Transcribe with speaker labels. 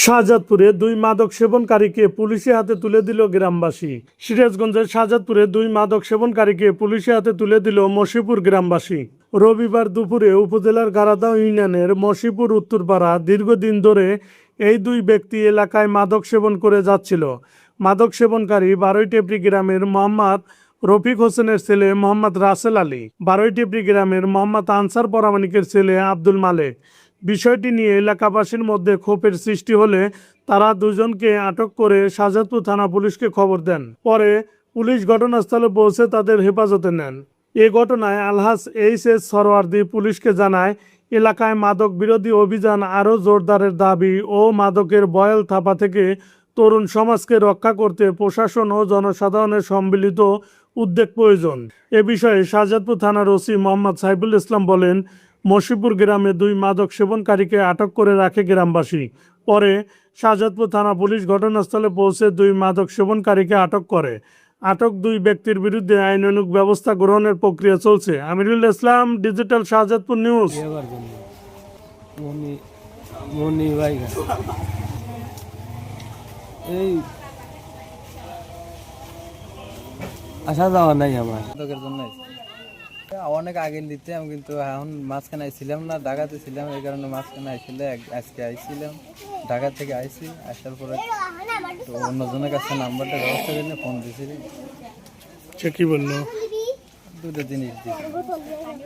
Speaker 1: শাহজাদপুরে দুই মাদক সেবনকারীকে পুলিশের হাতে তুলে দিল গ্রামবাসী। সিরাজগঞ্জের শাহজাদপুরে দুই মাদক সেবনকারীকে পুলিশের হাতে তুলে দিল মসিপুর গ্রামবাসী। রবিবার দুপুরে উপজেলার গারাদা ইউনিয়নের মসিপুর উত্তরপাড়া দীর্ঘদিন ধরে এই দুই ব্যক্তি এলাকায় মাদক সেবন করে যাচ্ছিল। মাদক সেবনকারী বারৈটেপড়ি গ্রামের মোহাম্মদ রফিক হোসেনের ছেলে মোহাম্মদ রাসেল আলী, বারৈটেপড়ি গ্রামের মোহাম্মদ আনসার পরামানিকের ছেলে আব্দুল মালেক। বিষয়টি নিয়ে এলাকাবাসীর মধ্যে ক্ষোভের সৃষ্টি হলে তারা দুজনকে আটক করে শাহজাদপুর থানা পুলিশকে খবর দেন। পরে পুলিশ ঘটনাস্থলে পৌঁছে তাদের হেফাজতে নেন। এ ঘটনায় আলহাজ এইচ.এস. সরওয়ার্দী পুলিশকে জানায়, এলাকায় মাদক বিরোধী অভিযান আরও জোরদারের দাবি ও মাদকের বয়াল থাপা থেকে তরুণ সমাজকে রক্ষা করতে প্রশাসন ও জনসাধারণের সম্মিলিত উদ্যোগ প্রয়োজন। এ বিষয়ে শাহজাদপুর থানার ওসি মোহাম্মদ সাইফুল ইসলাম বলেন, মসিপুর গ্রামে দুই মাদক সেবনকারীকে আটক করে রাখে গ্রামবাসী। পরে শাহজাদপুর থানা পুলিশ ঘটনাস্থলে পৌঁছে দুই মাদক সেবনকারীকে আটক করে। আটক দুই ব্যক্তির বিরুদ্ধে আইনানুগ ব্যবস্থা গ্রহণের প্রক্রিয়া চলছে। Amirul Islam, digital Shahzadpur news.
Speaker 2: এই আসা যাওয়া নাই আমার জন্য অনেক আগে দিতে, আমি কিন্তু এখন মাঝখানে আইছিলাম না, ঢাকাতে ছিলাম, এই কারণে মাঝখানে আইছিলে। আজকে আইছিলাম, ঢাকা থেকে আইছি, আসার পরে তো অন্যজনের কাছে নাম্বারটা ব্যবস্থা করলে ফোন দিয়েছি।
Speaker 1: সে কি বললো?
Speaker 2: দুটো জিনিস দিয়েছি।